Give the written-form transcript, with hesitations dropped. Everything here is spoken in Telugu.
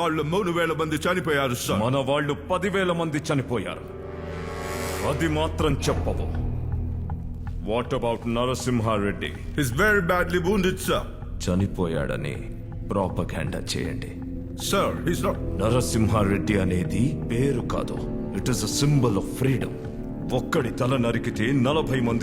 వాళ్ళు 3,000 మంది చనిపోయారు సార్. మన వాళ్ళు 10,000 మంది చనిపోయారు. అది మాత్రం చెప్పవు. What about Narasimha Reddy? He's very badly wounded, sir. చనిపోయాడని ప్రాపగాండా చేయండి. Sir, he's not. నరసింహారెడ్డి అనేది పేరు కాదు, it is a symbol of freedom. ఒక్కడి తల నరికితే 40 మంది